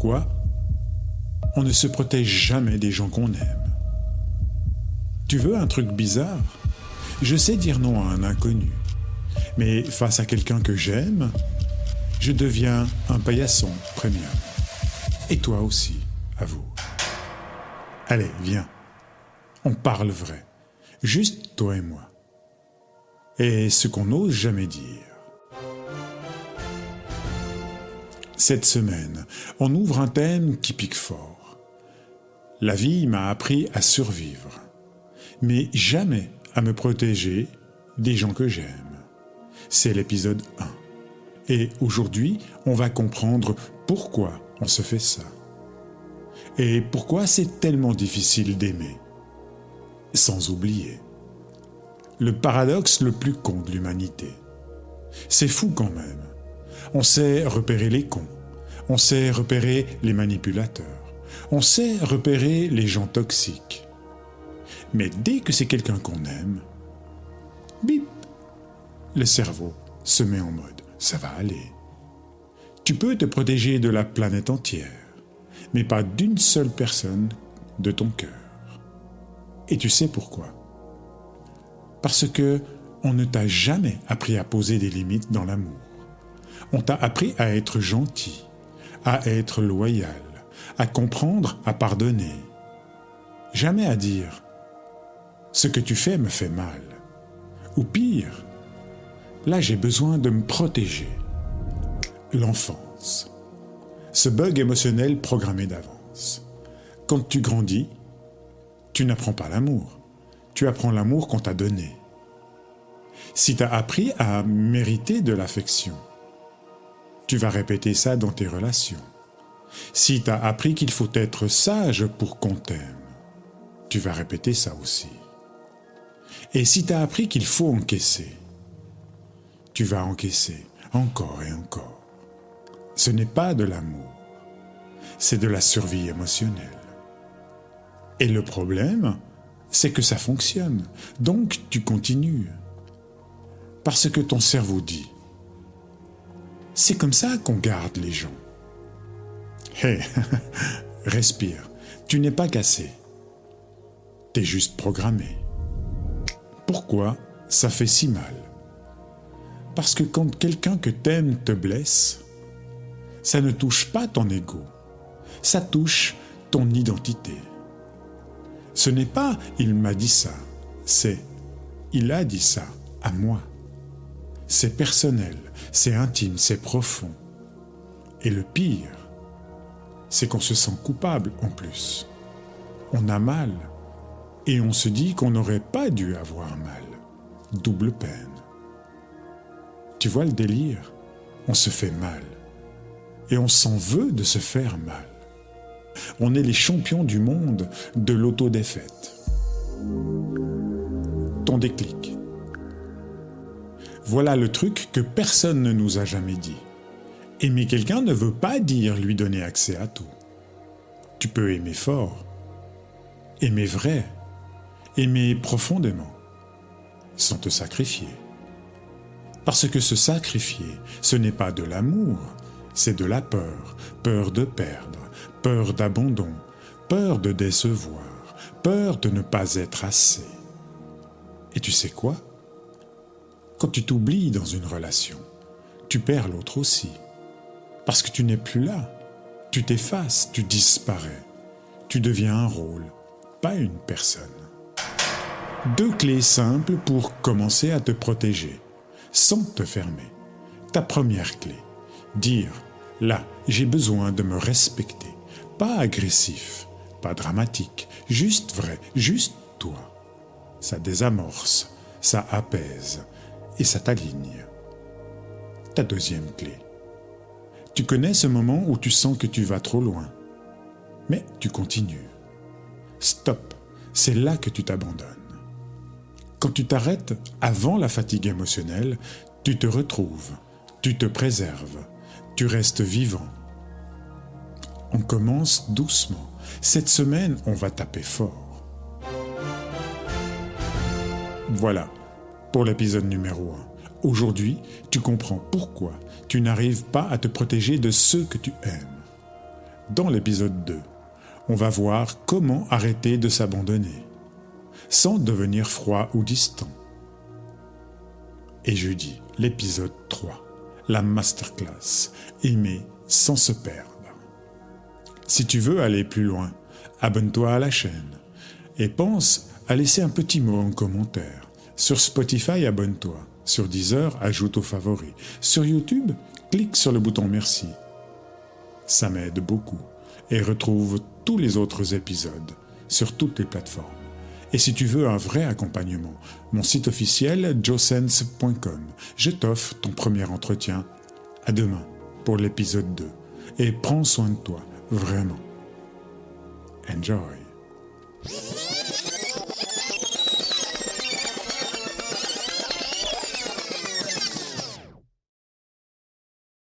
pourquoi on ne se protège jamais des gens qu'on aime. Tu veux un truc bizarre? Je sais dire non à un inconnu. Mais face à quelqu'un que j'aime, je deviens un paillasson premium. Et toi aussi, avoue. Allez, viens. On parle vrai. Juste toi et moi. Et ce qu'on n'ose jamais dire. Cette semaine, on ouvre un thème qui pique fort. La vie m'a appris à survivre, mais jamais à me protéger des gens que j'aime. C'est l'épisode 1. Et aujourd'hui, on va comprendre pourquoi on se fait ça. Et pourquoi c'est tellement difficile d'aimer. Sans oublier le paradoxe le plus con de l'humanité. C'est fou quand même. On sait repérer les cons, on sait repérer les manipulateurs, on sait repérer les gens toxiques. Mais dès que c'est quelqu'un qu'on aime, bip, le cerveau se met en mode « ça va aller ». Tu peux te protéger de la planète entière, mais pas d'une seule personne de ton cœur. Et tu sais pourquoi? Parce que on ne t'a jamais appris à poser des limites dans l'amour. On t'a appris à être gentil, à être loyal, à comprendre, à pardonner. Jamais à dire « ce que tu fais me fait mal ». Ou pire, là j'ai besoin de me protéger. L'enfance. Ce bug émotionnel programmé d'avance. Quand tu grandis, tu n'apprends pas l'amour. Tu apprends l'amour qu'on t'a donné. Si tu as appris à mériter de l'affection, tu vas répéter ça dans tes relations. Si tu as appris qu'il faut être sage pour qu'on t'aime, tu vas répéter ça aussi. Et si tu as appris qu'il faut encaisser, tu vas encaisser encore et encore. Ce n'est pas de l'amour, c'est de la survie émotionnelle. Et le problème, c'est que ça fonctionne, donc tu continues. Parce que ton cerveau dit « c'est comme ça qu'on garde les gens ». Hé, respire, tu n'es pas cassé. T'es juste programmé. Pourquoi ça fait si mal? Parce que quand quelqu'un que t'aimes te blesse, ça ne touche pas ton ego, ça touche ton identité. Ce n'est pas « il m'a dit ça », c'est « il a dit ça à moi ». C'est personnel, c'est intime, c'est profond. Et le pire, c'est qu'on se sent coupable en plus. On a mal et on se dit qu'on n'aurait pas dû avoir mal. Double peine. Tu vois le délire? On se fait mal. Et on s'en veut de se faire mal. On est les champions du monde de l'autodéfaite. Ton déclic. Voilà le truc que personne ne nous a jamais dit. Aimer quelqu'un ne veut pas dire lui donner accès à tout. Tu peux aimer fort, aimer vrai, aimer profondément, sans te sacrifier. Parce que se sacrifier, ce n'est pas de l'amour, c'est de la peur, peur de perdre, peur d'abandon, peur de décevoir, peur de ne pas être assez. Et tu sais quoi? Quand tu t'oublies dans une relation, tu perds l'autre aussi. Parce que tu n'es plus là. Tu t'effaces, tu disparais. Tu deviens un rôle, pas une personne. 2 clés simples pour commencer à te protéger, sans te fermer. Ta première clé, dire « là, j'ai besoin de me respecter ». Pas agressif, pas dramatique, juste vrai, juste toi. Ça désamorce, ça apaise et ça t'aligne. Ta deuxième clé. Tu connais ce moment où tu sens que tu vas trop loin, mais tu continues. Stop, c'est là que tu t'abandonnes. Quand tu t'arrêtes avant la fatigue émotionnelle, tu te retrouves, tu te préserves, tu restes vivant. On commence doucement. Cette semaine, on va taper fort. Voilà, pour l'épisode numéro 1. Aujourd'hui, tu comprends pourquoi tu n'arrives pas à te protéger de ceux que tu aimes. Dans l'épisode 2, on va voir comment arrêter de s'abandonner, sans devenir froid ou distant. Et jeudi, l'épisode 3, la masterclass, aimer sans se perdre. Si tu veux aller plus loin, abonne-toi à la chaîne et pense à laisser un petit mot en commentaire. Sur Spotify, abonne-toi. Sur Deezer, ajoute aux favoris. Sur YouTube, clique sur le bouton merci. Ça m'aide beaucoup. Et retrouve tous les autres épisodes sur toutes les plateformes. Et si tu veux un vrai accompagnement, mon site officiel joesense.com. Je t'offre ton premier entretien. À demain pour l'épisode 2. Et prends soin de toi, vraiment. Enjoy.